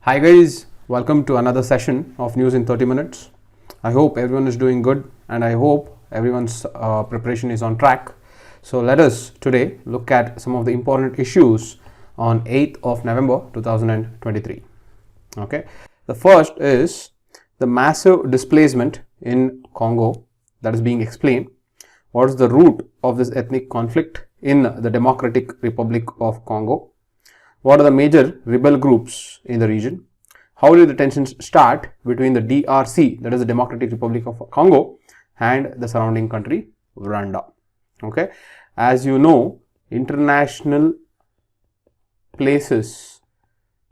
Hi guys, welcome to another session of News in 30 Minutes. I hope everyone is doing good and I hope everyone's preparation is on track. So let us today look at some of the important issues on 8th of November 2023. Okay, the first is the massive displacement in Congo that is being explained. What is the root of this ethnic conflict in the Democratic Republic of Congo? What are the major rebel groups in the region? How did the tensions start between the DRC, that is the Democratic Republic of Congo, and the surrounding country, Rwanda? Okay, as you know, international places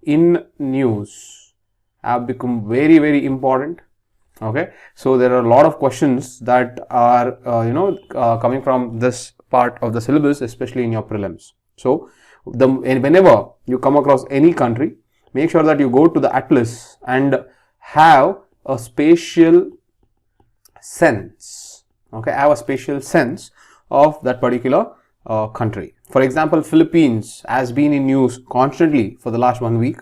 in news have become very important. Okay, so there are a lot of questions that are coming from this part of the syllabus, especially in your prelims. So whenever you come across any country, make sure that you go to the atlas and have a spatial sense. Okay, have a spatial sense of that particular country. For example, Philippines has been in news constantly for the last 1 week.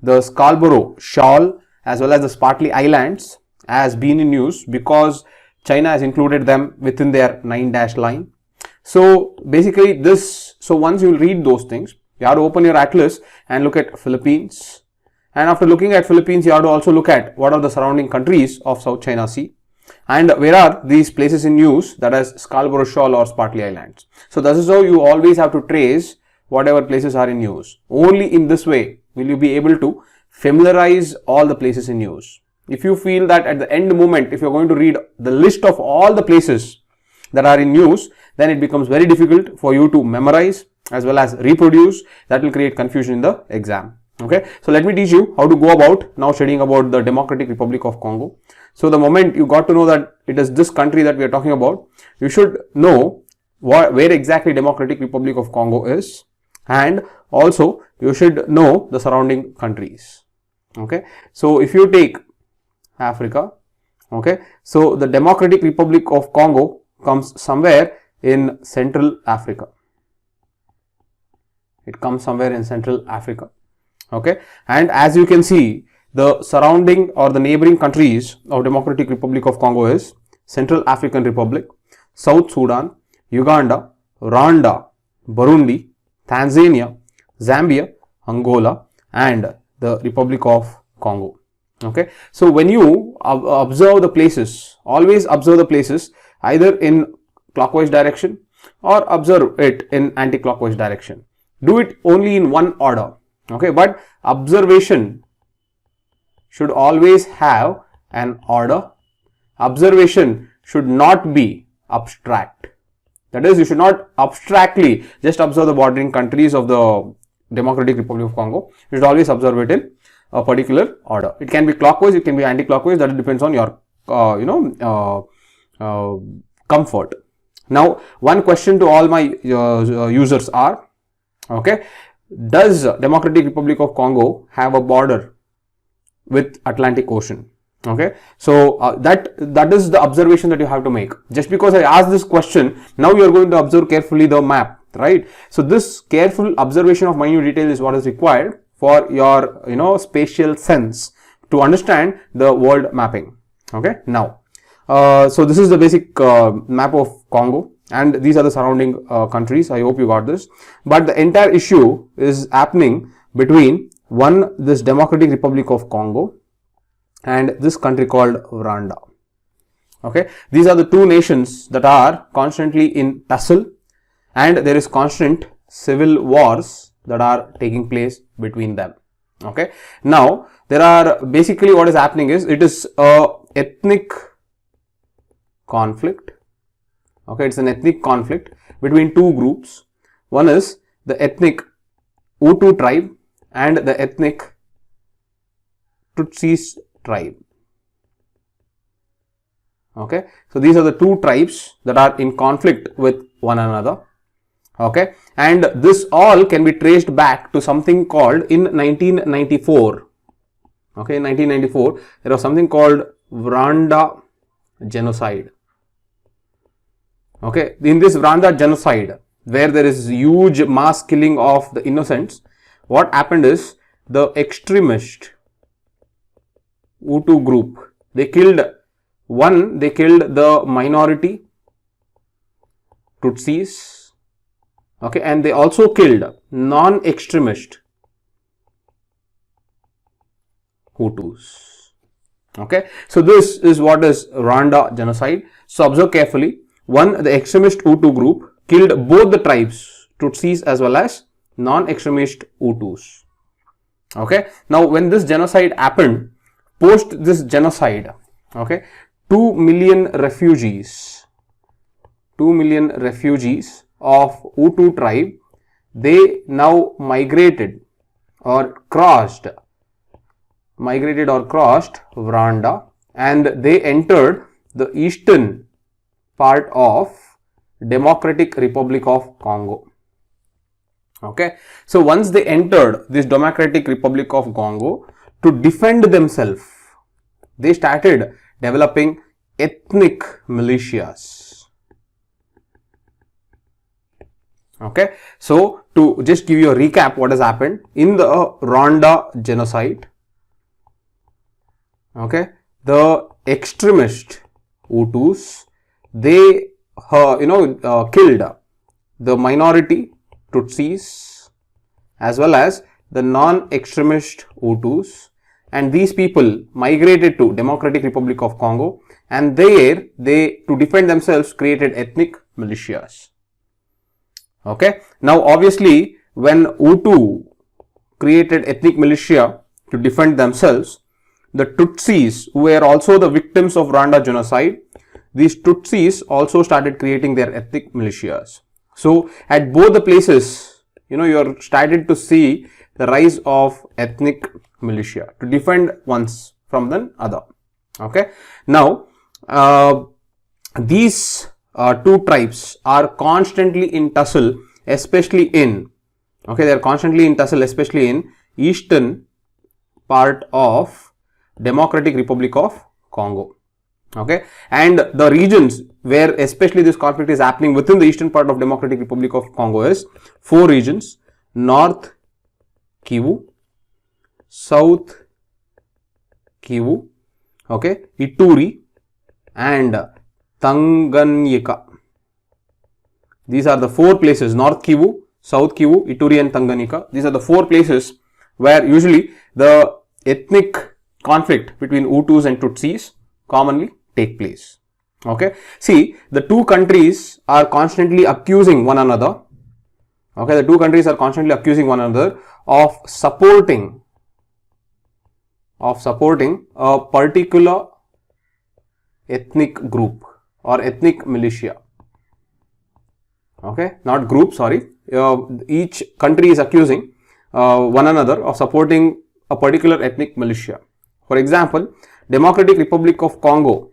The Scarborough Shoal as well as the Spratly Islands has been in news because China has included them within their 9-dash line. So basically so once you read those things, you have to open your atlas and look at Philippines. And after looking at Philippines, you have to also look at what are the surrounding countries of South China Sea. And where are these places in news, that is Scarborough Shoal or Spratly Islands. So this is how you always have to trace whatever places are in news. Only in this way will you be able to familiarize all the places in news. If you feel that at the end moment, if you're going to read the list of all the places that are in news, then it becomes very difficult for you to memorize as well as reproduce. That will create confusion in the exam. Okay, so let me teach you how to go about now studying about the Democratic Republic of Congo. So the moment you got to know that it is this country that we are talking about, you should know where exactly Democratic Republic of Congo is, and also you should know the surrounding countries. Okay, so if you take Africa, okay, so the Democratic Republic of Congo comes somewhere in Central Africa. It comes somewhere in Central Africa. Okay, and as you can see, the surrounding or the neighboring countries of Democratic Republic of Congo is Central African Republic, South Sudan, Uganda, Rwanda, Burundi, Tanzania, Zambia, Angola, and the Republic of Congo. Okay, so when you observe the places, always observe the places either in clockwise direction or observe it in anti-clockwise direction. Do it only in one order. Okay, but observation should always have an order. Observation should not be abstract. That is, you should not abstractly just observe the bordering countries of the Democratic Republic of Congo. You should always observe it in a particular order. It can be clockwise, it can be anti-clockwise. That depends on your comfort. Now, one question to all my users are, okay, does Democratic Republic of Congo have a border with Atlantic Ocean? Okay, so that is the observation that you have to make. Just because I asked this question, now you are going to observe carefully the map, right? So this careful observation of minute detail is what is required for your spatial sense to understand the world mapping. Okay, now so this is the basic map of Congo, and these are the surrounding countries. I hope you got this. But the entire issue is happening between this Democratic Republic of Congo and this country called Rwanda. Okay, these are the two nations that are constantly in tussle, and there is constant civil wars that are taking place between them. Okay, now there are basically what is happening is it is a ethnic conflict. Okay, it's an ethnic conflict between two groups. One is the ethnic Hutu tribe and the ethnic Tutsis tribe. Okay, so these are the two tribes that are in conflict with one another. Okay, and this all can be traced back to something called in 1994. Okay, in 1994 there was something called Rwanda genocide. Okay, in this Rwanda genocide, where there is huge mass killing of the innocents, what happened is the extremist Hutu group, they killed the minority Tutsis, okay, and they also killed non-extremist Hutus. Okay, so this is what is Rwanda genocide. So observe carefully. One, the extremist Hutu group killed both the tribes, Tutsis as well as non-extremist Hutus. Okay, now when this genocide happened, post this genocide, okay, 2 million refugees of Hutu tribe, they now migrated or crossed Rwanda, and they entered the eastern part of Democratic Republic of Congo. Okay, so once they entered this Democratic Republic of Congo, to defend themselves, they started developing ethnic militias. Okay, so to just give you a recap what has happened in the Rwanda genocide, okay, the extremist Hutus, they killed the minority Tutsis as well as the non-extremist Hutus, and these people migrated to Democratic Republic of Congo, and there they, to defend themselves, created ethnic militias. Okay, now obviously when Hutu created ethnic militia to defend themselves, the Tutsis, who were also the victims of Rwanda genocide, these Tutsis also started creating their ethnic militias. So at both the places, you are started to see the rise of ethnic militia to defend ones from the other. Okay, now these two tribes are constantly in tussle, especially in eastern part of Democratic Republic of Congo. Okay, and the regions where especially this conflict is happening within the eastern part of Democratic Republic of Congo is 4 regions: North Kivu, South Kivu, okay, Ituri and Tanganyika. These are the 4 places: North Kivu, South Kivu, Ituri and Tanganyika. These are the 4 places where usually the ethnic conflict between Hutus and Tutsis commonly take place. Okay, see, the two countries are constantly accusing one another. Okay, the two countries are constantly accusing one another of supporting a particular ethnic group or ethnic militia. Okay, not group, sorry. Each country is accusing one another of supporting a particular ethnic militia. For example, Democratic Republic of Congo,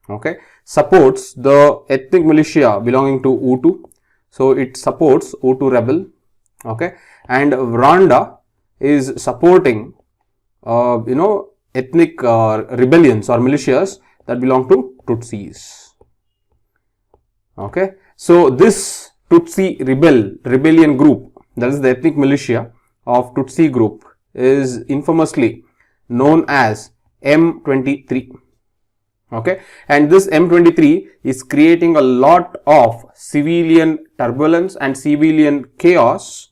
okay, supports the ethnic militia belonging to Hutu. So it supports Hutu rebel, okay, and Rwanda is supporting ethnic rebellions or militias that belong to Tutsis. Okay, so this Tutsi rebellion group, that is the ethnic militia of Tutsi group, is infamously known as M23. Okay, and this M23 is creating a lot of civilian turbulence and civilian chaos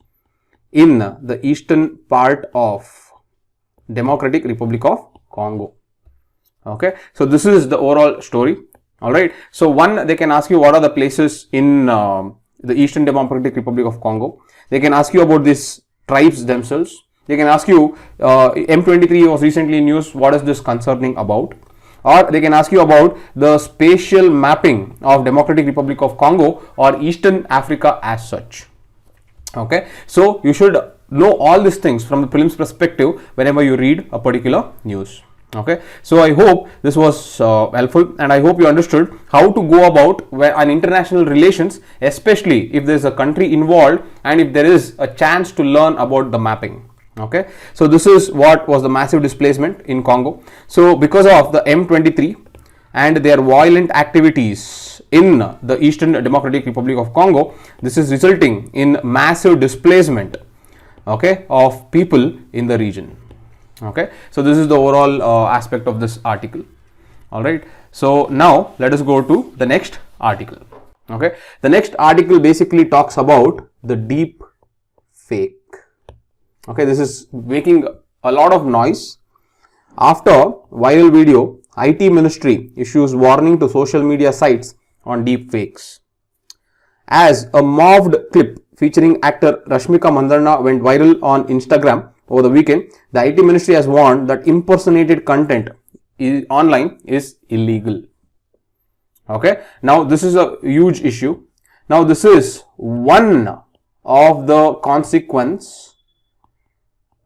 in the eastern part of Democratic Republic of Congo. Okay, so this is the overall story. Alright, so one, they can ask you what are the places in the Eastern Democratic Republic of Congo. They can ask you about these tribes themselves. They can ask you M23 was recently in news, what is this concerning about? Or they can ask you about the spatial mapping of Democratic Republic of Congo or Eastern Africa as such. Okay, so you should know all these things from the prelims perspective whenever you read a particular news. Okay, so I hope this was helpful, and I hope you understood how to go about an international relations, especially if there is a country involved and if there is a chance to learn about the mapping. Okay, so this is what was the massive displacement in Congo. So because of the M23 and their violent activities in the Eastern Democratic Republic of Congo, this is resulting in massive displacement okay, of people in the region. Okay, so this is the overall aspect of this article. All right, so now let us go to the next article. Okay, the next article basically talks about the deep fake. Okay, this is making a lot of noise. After viral video, IT Ministry issues warning to social media sites on deep fakes. As a morphed clip featuring actor Rashmika Mandanna went viral on Instagram over the weekend, the IT Ministry has warned that impersonated content online is illegal. Okay, now this is a huge issue. Now this is one of the consequence,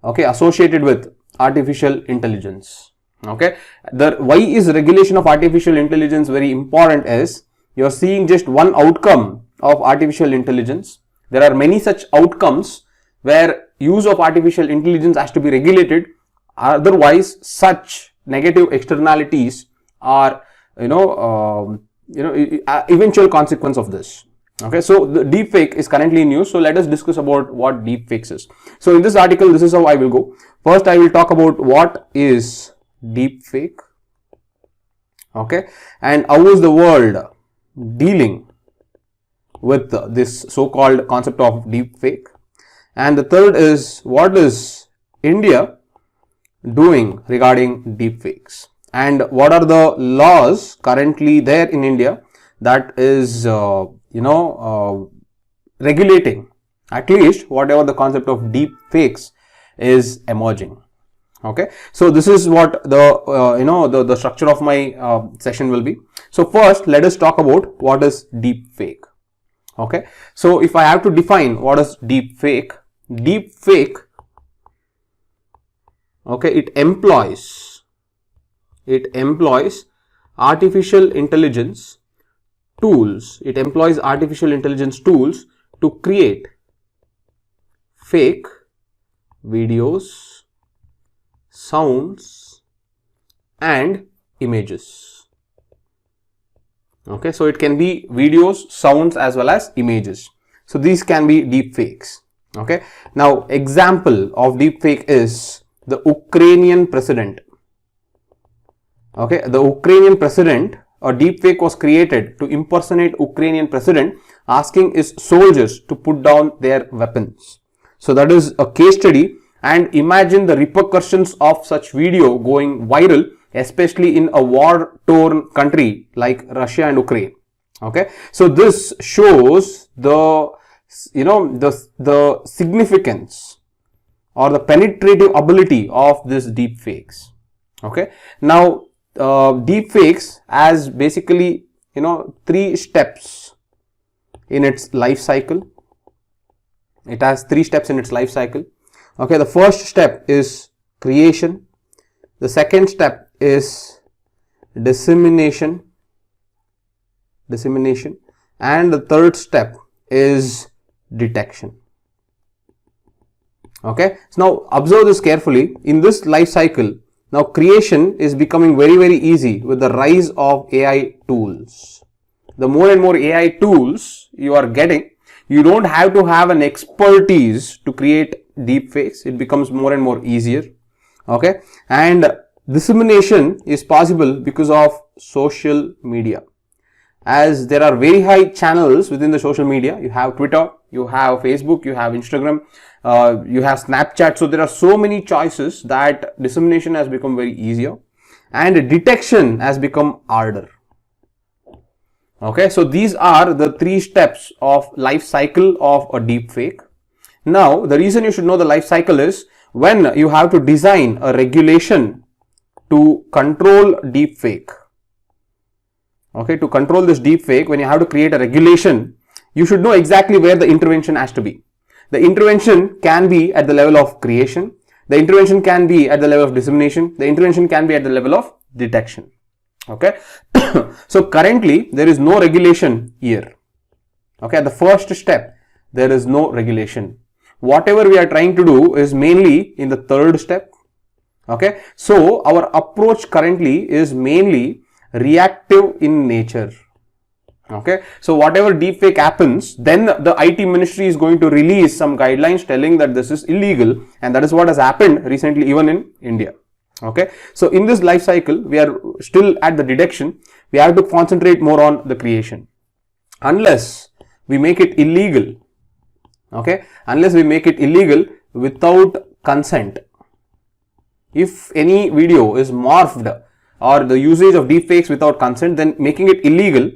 okay, associated with artificial intelligence. Okay, why is regulation of artificial intelligence very important is you are seeing just one outcome of artificial intelligence. There are many such outcomes where use of artificial intelligence has to be regulated, otherwise such negative externalities are eventual consequence of this. Okay, so the deep fake is currently in use. So let us discuss about what deep fakes is. So in this article, this is how I will go. First, I will talk about what is deep fake, okay, and how is the world dealing with this so-called concept of deep fake. And the third is what is India doing regarding deep fakes, and what are the laws currently there in India that is regulating at least whatever the concept of deep fakes is emerging. Okay, so this is what the structure of my session will be. So first, let us talk about what is deep fake. Okay, so if I have to define what is deep fake, okay, it employs artificial intelligence tools. It employs artificial intelligence tools to create fake videos, sounds and images. Okay, so it can be videos, sounds as well as images. So these can be deep fakes. Okay, now example of deep fake is the Ukrainian president. Okay, the Ukrainian president, a deep fake was created to impersonate Ukrainian president asking his soldiers to put down their weapons. So that is a case study, and imagine the repercussions of such video going viral, especially in a war-torn country like Russia and Ukraine. Okay, so this shows the significance or the penetrative ability of this deep fakes. Okay, now deep fakes has basically 3 steps in its life cycle. It has 3 steps in its life cycle. Okay, the first step is creation, the second step is dissemination, and the third step is detection. Okay, so now observe this carefully. In this life cycle, now creation is becoming very, very easy with the rise of AI tools. The more and more AI tools you are getting, you don't have to have an expertise to create deep fakes. It becomes more and more easier. Okay, and dissemination is possible because of social media. As there are very high channels within the social media, you have Twitter, you have Facebook, you have Instagram, you have Snapchat. So there are so many choices that dissemination has become very easier and detection has become harder. Okay, so these are the 3 steps of life cycle of a deep fake. Now, the reason you should know the life cycle is when you have to design a regulation to control deep fake. Okay, to control this deep fake, when you have to create a regulation, you should know exactly where the intervention has to be. The intervention can be at the level of creation, the intervention can be at the level of dissemination, the intervention can be at the level of detection. Okay, so currently there is no regulation here. Okay, at the first step there is no regulation. Whatever we are trying to do is mainly in the third step. Okay, so our approach currently is mainly reactive in nature. Okay, so whatever deepfake happens, then the IT ministry is going to release some guidelines telling that this is illegal, and that is what has happened recently even in India. Okay, so in this life cycle, we are still at the detection. We have to concentrate more on the creation. Unless we make it illegal, okay, unless we make it illegal without consent. If any video is morphed or the usage of deepfakes without consent, then making it illegal,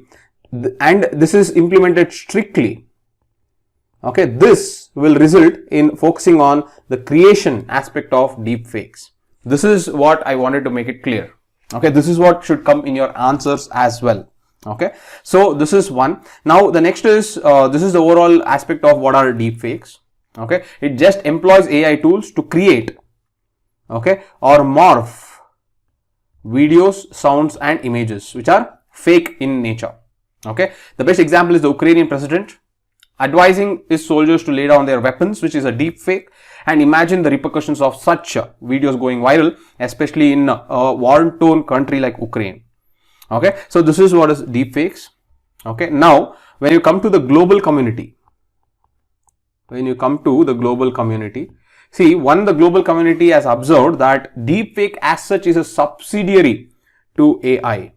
and this is implemented strictly, okay, this will result in focusing on the creation aspect of deepfakes. This is what I wanted to make it clear. Okay, this is what should come in your answers as well. Okay, so this is one. Now the next is this is the overall aspect of what are deepfakes. Okay, it just employs AI tools to create, okay, or morph videos, sounds and images which are fake in nature. Okay, the best example is the Ukrainian president advising his soldiers to lay down their weapons, which is a deep fake, and imagine the repercussions of such videos going viral, especially in a war-torn country like Ukraine. Okay, so this is what is deep fakes. Okay, now when you come to the global community, see, the global community has observed that deep fake as such is a subsidiary to AI.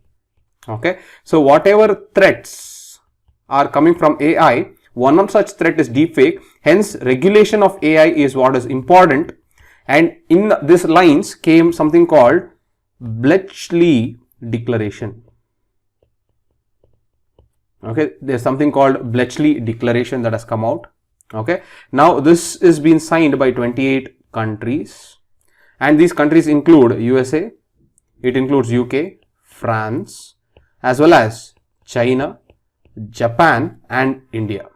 Okay, so whatever threats are coming from AI, one of such threat is deepfake. Hence, regulation of AI is what is important. And in this lines came something called Bletchley Declaration. Okay, there's something called Bletchley Declaration that has come out. Okay, now this is being signed by 28 countries, and these countries include USA, it includes UK, France, as well as China, Japan and India.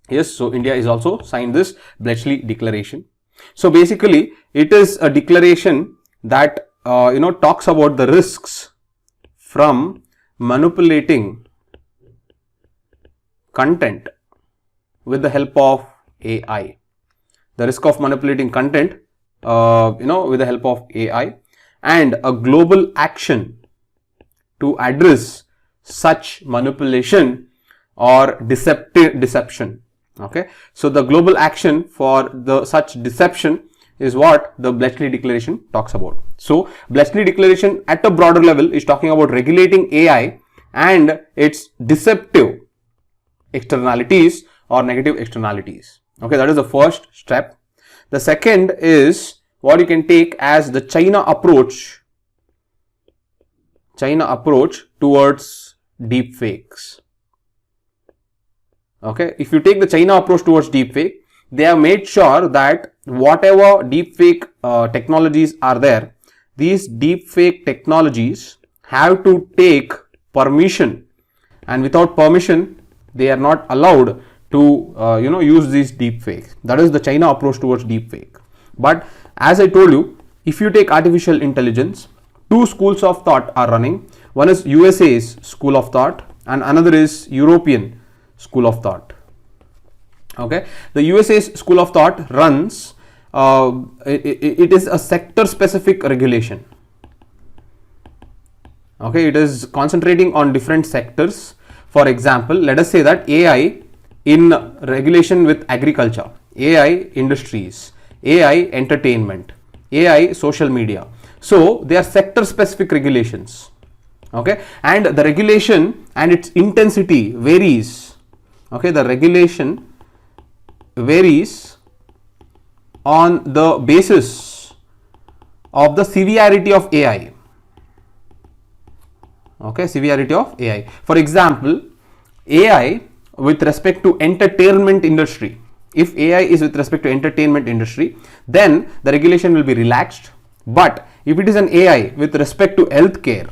Yes, so India is also signed this Bletchley Declaration. So basically, it is a declaration that talks about the risks from manipulating content with the help of AI. The risk of manipulating content, with the help of AI, and a global action to address such manipulation or deception. Okay, so the global action for the such deception is what the Bletchley Declaration talks about. So Bletchley Declaration at a broader level is talking about regulating AI and its deceptive externalities or negative externalities. Okay, that is the first step. The second is what you can take as the China approach towards deepfakes. Okay, if you take the China approach towards deepfake, they have made sure that whatever deepfake technologies are there, these deepfake technologies have to take permission, and without permission, they are not allowed to use these deepfakes. That is the China approach towards deepfake. But as I told you, if you take artificial intelligence, two schools of thought are running. One is USA's school of thought and another is European school of thought. Okay, the USA's school of thought runs, it is a sector specific regulation. Okay, it is concentrating on different sectors. For example, let us say that AI in regulation with agriculture, AI industries, AI entertainment, AI social media. So they are sector specific regulations. Okay, and the regulation and its intensity varies. Okay, the regulation varies on the basis of the severity of AI. Okay, severity of AI. For example, AI with respect to entertainment industry. If AI is with respect to entertainment industry, then the regulation will be relaxed. But if it is an AI with respect to healthcare,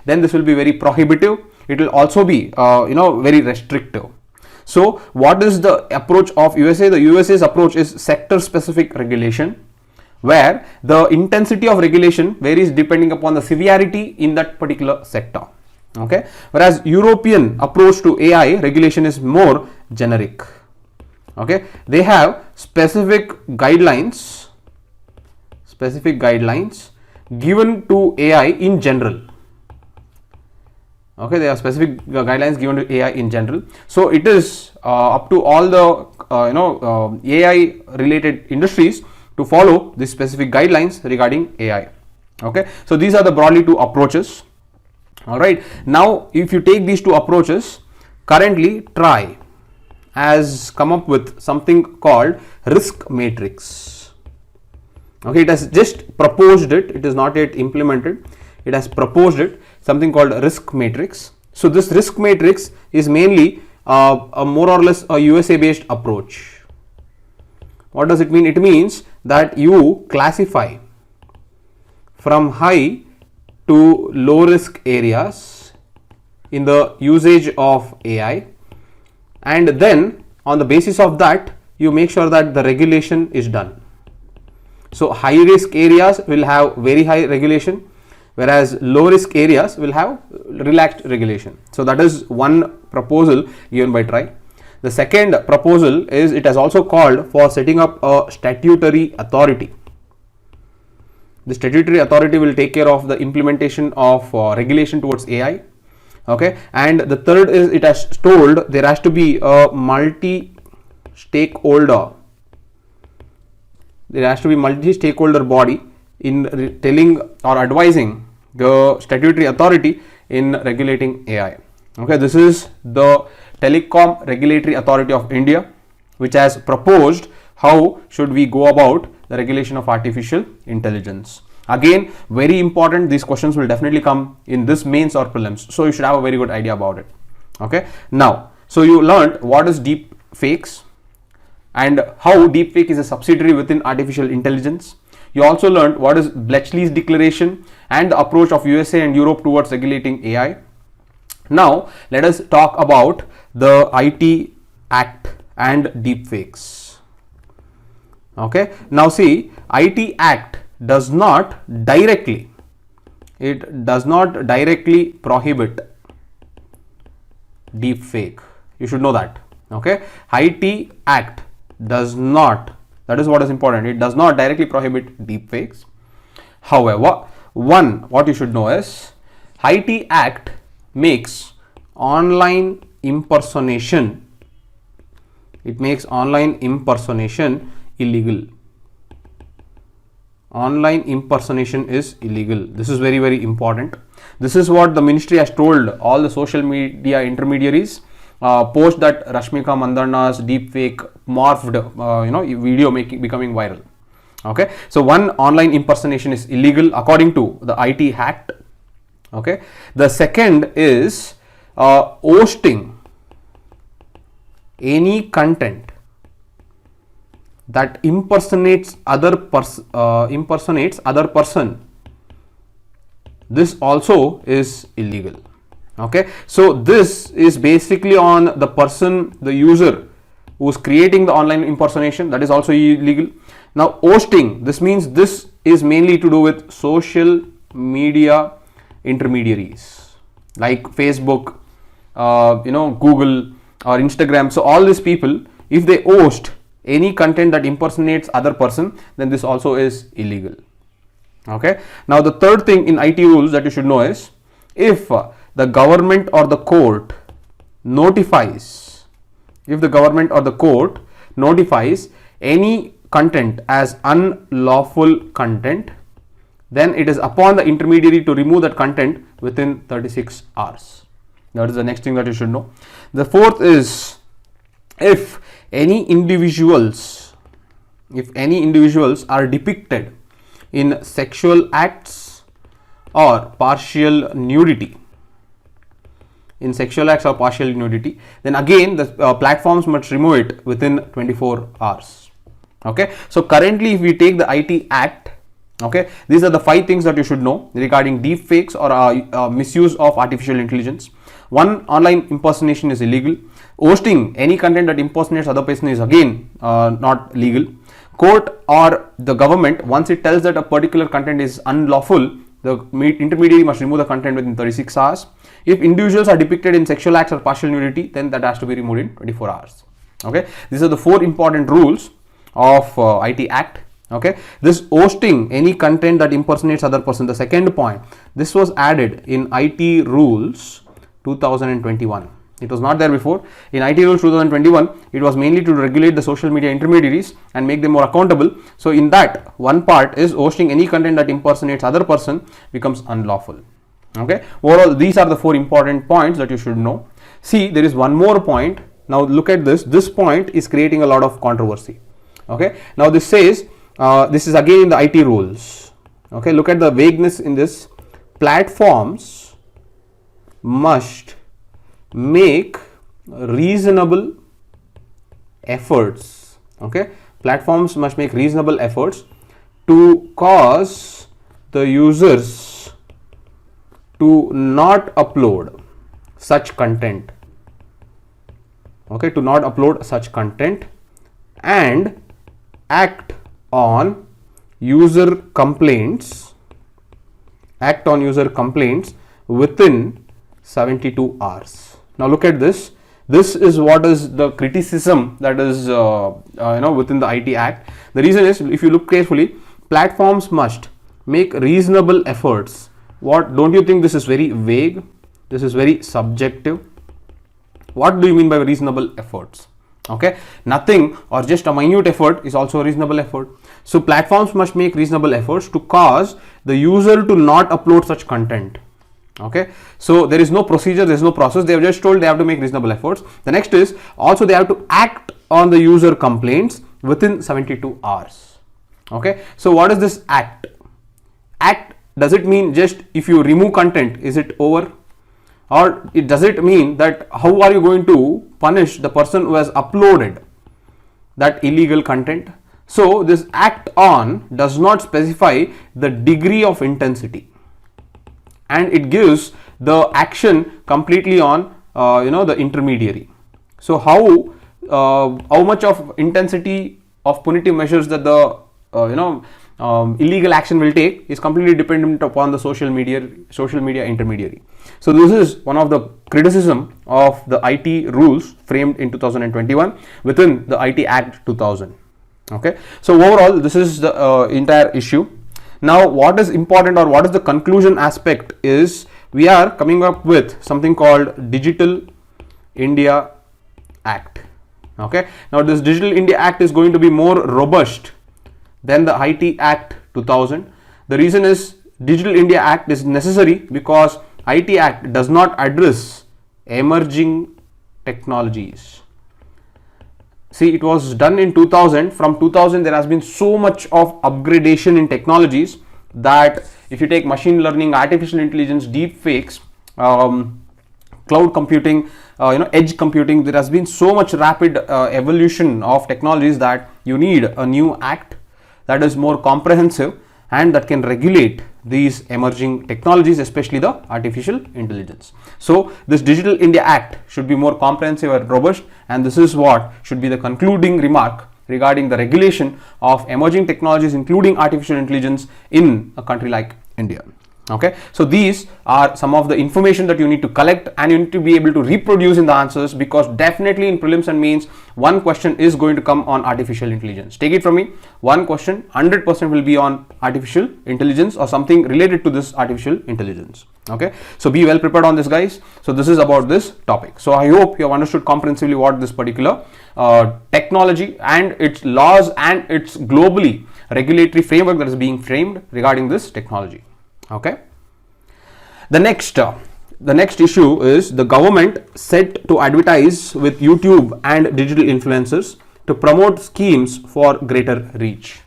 then this will be very prohibitive. It will also be very restrictive. So what is the approach of USA? The USA's approach is sector specific regulation, where the intensity of regulation varies depending upon the severity in that particular sector. Okay, whereas European approach to AI regulation is more generic. Okay, they have specific guidelines given to AI in general. Okay, there are specific guidelines given to AI in general. So it is up to all the AI related industries to follow these specific guidelines regarding AI. Okay, so these are the broadly two approaches. All right, now if you take these two approaches, currently TRAI has come up with something called risk matrix. Okay, it has just proposed it, it is not yet implemented. It has proposed it, something called risk matrix. So this risk matrix is mainly a more or less a USA based approach. What does it mean? It means that you classify from high to low risk areas in the usage of AI, and then on the basis of that you make sure that the regulation is done. So high risk areas will have very high regulation, whereas low risk areas will have relaxed regulation. So that is one proposal given by TRAI. The second proposal is, it has also called for setting up a statutory authority. The statutory authority will take care of the implementation of regulation towards AI. Okay, and the third is, it has told there has to be a multi-stakeholder body in telling or advising the statutory authority in regulating AI. Okay, this is the Telecom Regulatory Authority of India, which has proposed how should we go about the regulation of artificial intelligence. Again, very important, these questions will definitely come in this mains or prelims, so you should have a very good idea about it. Okay, now, so you learned what is deep fakes and how deepfake is a subsidiary within artificial intelligence. You also learned what is Bletchley's Declaration and the approach of USA and Europe towards regulating AI. Now let us talk about the IT Act and deepfakes. Okay, now see, IT Act does not directly prohibit deepfake. You should know that. Okay, IT Act does not, that is what is important, it does not directly prohibit deepfakes. However, what you should know is, IT Act makes online impersonation, it makes online impersonation illegal. Online impersonation is illegal. This is very, very important. This is what the ministry has told all the social media intermediaries post that Rashmika Mandanna's deepfake morphed video becoming viral. Okay, so one, online impersonation is illegal according to the IT Act. Okay, the second is hosting any content that impersonates other person. This also is illegal. Okay, so this is basically on the person, the user who is creating the online impersonation, that is also illegal. Now hosting, this means this is mainly to do with social media intermediaries like Facebook, Google or Instagram. So all these people, if they host any content that impersonates other person, then this also is illegal. Okay, now the third thing in IT rules that you should know is, if the government or the court notifies, any content as unlawful content, then it is upon the intermediary to remove that content within 36 hours. That is the next thing that you should know. The fourth is, if any individuals are depicted in sexual acts or partial nudity, then again the platforms must remove it within 24 hours. Okay, so currently if we take the IT Act, okay, these are the 5 things that you should know regarding deepfakes or misuse of artificial intelligence. 1, online impersonation is illegal. Hosting any content that impersonates other person is again not legal. Court or the government, once it tells that a particular content is unlawful, the intermediary must remove the content within 36 hours. If individuals are depicted in sexual acts or partial nudity, then that has to be removed in 24 hours. Okay, these are the 4 important rules of IT Act. Okay, this hosting any content that impersonates other person, the second point, this was added in IT rules 2021. It was not there before. In IT rules 2021, it was mainly to regulate the social media intermediaries and make them more accountable. So in that, one part is hosting any content that impersonates other person becomes unlawful. Okay. Overall, these are the 4 important points that you should know. See, there is one more point. Now look at this. This point is creating a lot of controversy. Okay. Now this says, this is again in the IT rules. Okay. Look at the vagueness in this. Platforms must make reasonable efforts. Okay. Platforms must make reasonable efforts to cause the users to not upload such content. Okay, to not upload such content and act on user complaints. Act on user complaints within 72 hours. Now look at this. This is what is the criticism that is within the IT Act. The reason is, if you look carefully, platforms must make reasonable efforts. What, don't you think this is very vague? This is very subjective. What do you mean by reasonable efforts? Okay, nothing or just a minute effort is also a reasonable effort. So platforms must make reasonable efforts to cause the user to not upload such content. Okay, so there is no procedure, there is no process. They have just told they have to make reasonable efforts. The next is also they have to act on the user complaints within 72 hours. Okay, so what is this act? Act, does it mean just if you remove content, is it over? Or does it mean that how are you going to punish the person who has uploaded that illegal content? So this act on does not specify the degree of intensity, and it gives the action completely on the intermediary. So how much of intensity of punitive measures that the illegal action will take is completely dependent upon the social media intermediary. So this is one of the criticism of the IT rules framed in 2021 within the IT Act 2000. Okay, so overall this is the entire issue. Now what is important, or what is the conclusion aspect, is we are coming up with something called Digital India Act. Okay, now this Digital India Act is going to be more robust than the IT Act 2000. The reason is Digital India Act is necessary because IT Act does not address emerging technologies. See, it was done in 2000. From 2000 there has been so much of upgradation in technologies that if you take machine learning, artificial intelligence, deep fakes, cloud computing, edge computing, there has been so much rapid evolution of technologies that you need a new act that is more comprehensive and that can regulate these emerging technologies, especially the artificial intelligence. So this Digital India Act should be more comprehensive and robust, and this is what should be the concluding remark regarding the regulation of emerging technologies, including artificial intelligence, in a country like India. Okay, so these are some of the information that you need to collect, and you need to be able to reproduce in the answers, because definitely in prelims and mains one question is going to come on artificial intelligence. Take it from me, one question 100% will be on artificial intelligence or something related to this artificial intelligence. Okay, so be well prepared on this, guys. So this is about this topic. So I hope you have understood comprehensively what this particular technology and its laws and its globally regulatory framework that is being framed regarding this technology. Okay, the next issue is the government set to advertise with YouTube and digital influencers to promote schemes for greater reach.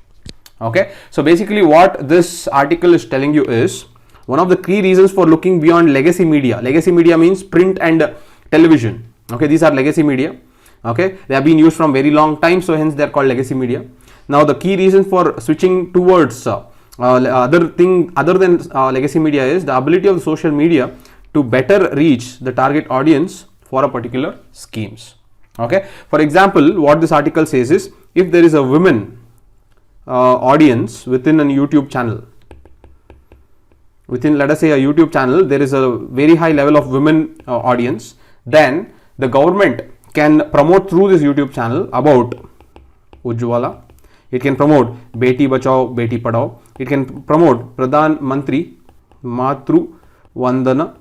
Okay, so basically what this article is telling you is one of the key reasons for looking beyond legacy media. Legacy media means print and television. Okay, these are legacy media. Okay, they have been used from very long time, so hence they are called legacy media. Now the key reason for switching towards other than legacy media is the ability of social media to better reach the target audience for a particular schemes. Okay, for example, what this article says is, if there is a women audience within a YouTube channel, within, let us say, a YouTube channel, there is a very high level of women audience, then the government can promote through this YouTube channel about Ujjwala. It can promote Beti Bachao, Beti Padhao. It can promote Pradhan Mantri Matru Vandana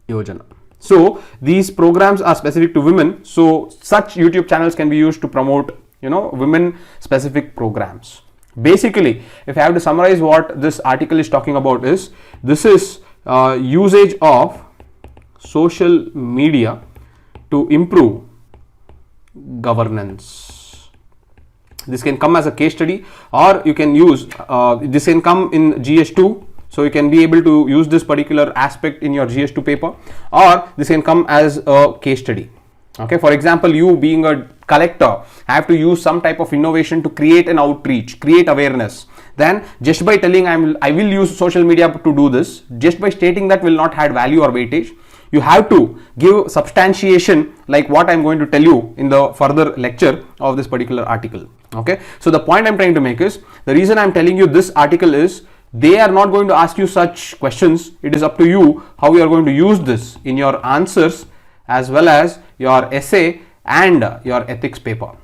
Yojana. So these programs are specific to women. So such YouTube channels can be used to promote, women specific programs. Basically, if I have to summarize what this article is talking about is, this is usage of social media to improve governance. This can come as a case study, or you can use, this can come in GS2. So you can be able to use this particular aspect in your GS2 paper, or this can come as a case study. Okay, for example, you being a collector have to use some type of innovation to create an outreach, create awareness. Then just by telling I will use social media to do this, just by stating that will not add value or weightage. You have to give substantiation like what I'm going to tell you in the further lecture of this particular article. Okay, so the point I'm trying to make is, the reason I'm telling you this article is, they are not going to ask you such questions. It is up to you how you are going to use this in your answers as well as your essay and your ethics paper.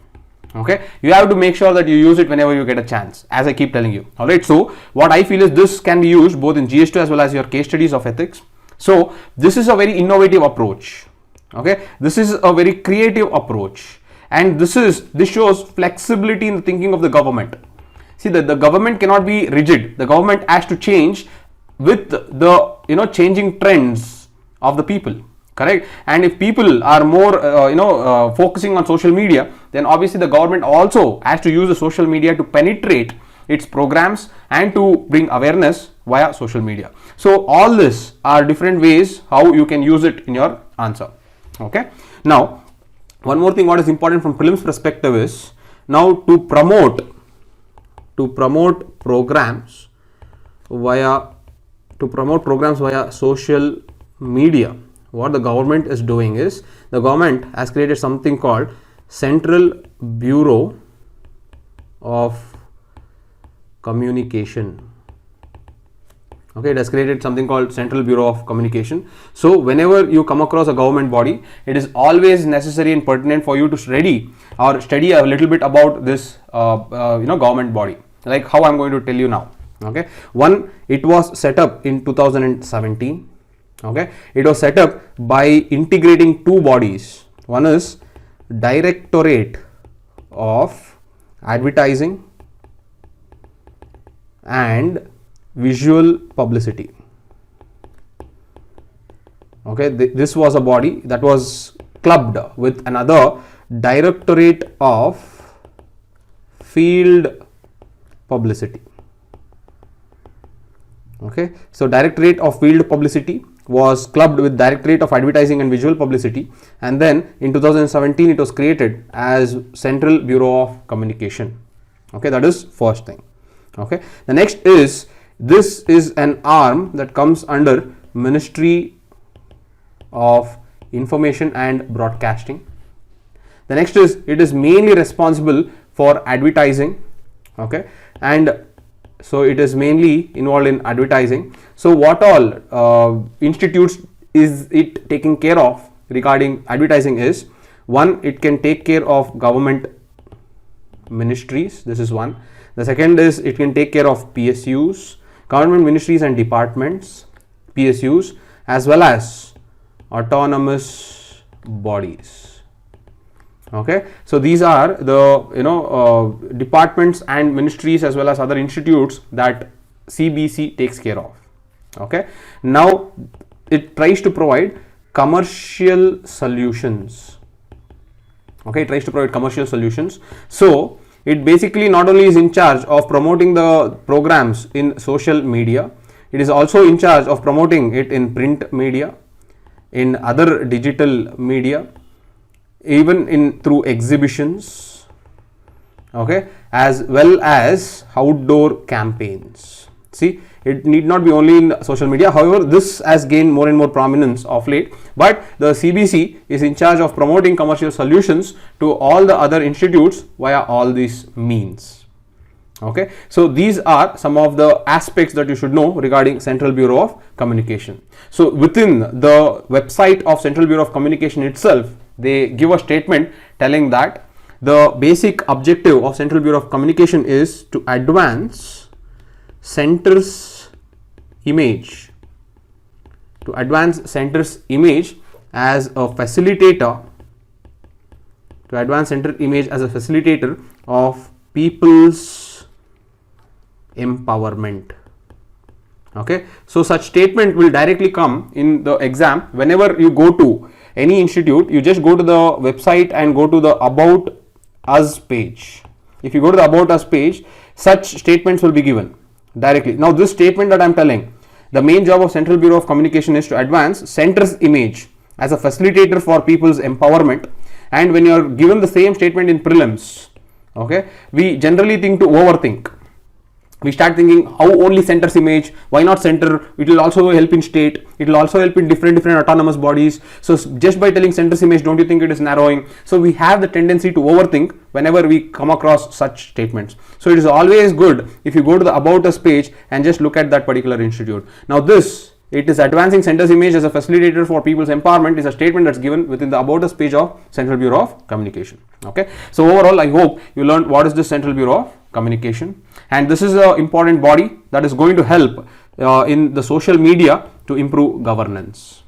Okay, you have to make sure that you use it whenever you get a chance, as I keep telling you. All right, so what I feel is this can be used both in GS2 as well as your case studies of ethics. So this is a very innovative approach. Okay, this is a very creative approach, and this shows flexibility in the thinking of the government. See, that the government cannot be rigid. The government has to change with the changing trends of the people, correct? And if people are more focusing on social media, then obviously the government also has to use the social media to penetrate its programs and to bring awareness via social media. So all this are different ways how you can use it in your answer. Okay, now one more thing what is important from prelims perspective is, now to promote programs via social media, what the government is doing is, the government has created something called Central Bureau of Communication. Okay, it has created something called Central Bureau of Communication. So whenever you come across a government body, it is always necessary and pertinent for you to study a little bit about this government body, like how I'm going to tell you now. Okay, one, it was set up in 2017. Okay, it was set up by integrating two bodies. One is Directorate of Advertising and Visual Publicity. Okay, this was a body that was clubbed with another Directorate of Field Publicity. Okay, so Directorate of Field Publicity was clubbed with Directorate of Advertising and Visual Publicity, and then in 2017 it was created as Central Bureau of Communication. Okay, that is first thing. Okay, the next is, this is an arm that comes under Ministry of Information and Broadcasting. The next is, it is mainly responsible for advertising. Okay, and so it is mainly involved in advertising. So what all institutes is it taking care of regarding advertising is, one, it can take care of government ministries. This is one. The second is, it can take care of PSUs, government ministries and departments, PSUs, as well as autonomous bodies. Okay, so these are the departments and ministries as well as other institutes that CBC takes care of. Okay, now it tries to provide commercial solutions. Okay, it tries to provide commercial solutions. So it basically not only is in charge of promoting the programs in social media, it is also in charge of promoting it in print media, in other digital media, even in through exhibitions, okay, as well as outdoor campaigns. See, it need not be only in social media. However, this has gained more and more prominence of late, but the CBC is in charge of promoting commercial solutions to all the other institutes via all these means. Okay, so these are some of the aspects that you should know regarding Central Bureau of Communication. So within the website of Central Bureau of Communication itself, they give a statement telling that the basic objective of Central Bureau of Communication is to advance center's image, as a facilitator, to advance center image as a facilitator of people's empowerment. Okay, so such statement will directly come in the exam. Whenever you go to any institute, you just go to the website and go to the About Us page. If you go to the About Us page, such statements will be given directly. Now this statement that I am telling, the main job of Central Bureau of Communication is to advance center's image as a facilitator for people's empowerment. And when you are given the same statement in prelims, okay, we generally think to overthink. We start thinking how only center's image, why not center? It will also help in state, it will also help in different autonomous bodies. So just by telling center's image, don't you think it is narrowing? So we have the tendency to overthink whenever we come across such statements. So it is always good if you go to the About Us page and just look at that particular institute. Now this, it is advancing center's image as a facilitator for people's empowerment, is a statement that's given within the About Us page of Central Bureau of Communication. Okay, so overall I hope you learned what is the Central Bureau of Communication, and this is an important body that is going to help in the social media to improve governance.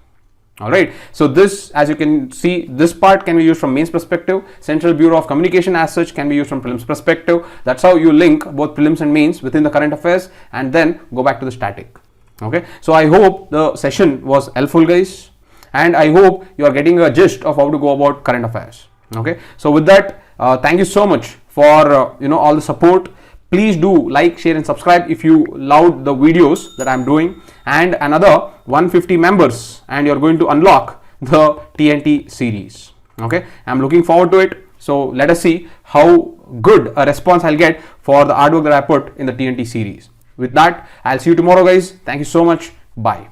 Alright, so this, as you can see, this part can be used from mains perspective. Central Bureau of Communication as such can be used from prelims perspective. That's how you link both prelims and mains within the current affairs and then go back to the static. Okay, so I hope the session was helpful, guys, and I hope you are getting a gist of how to go about current affairs. Okay, so with that, thank you so much for all the support. Please do like, share and subscribe if you loved the videos that I'm doing, and another 150 members and you're going to unlock the TNT series. Okay, I'm looking forward to it. So let us see how good a response I'll get for the artwork that I put in the TNT series. With that, I'll see you tomorrow, guys. Thank you so much. Bye.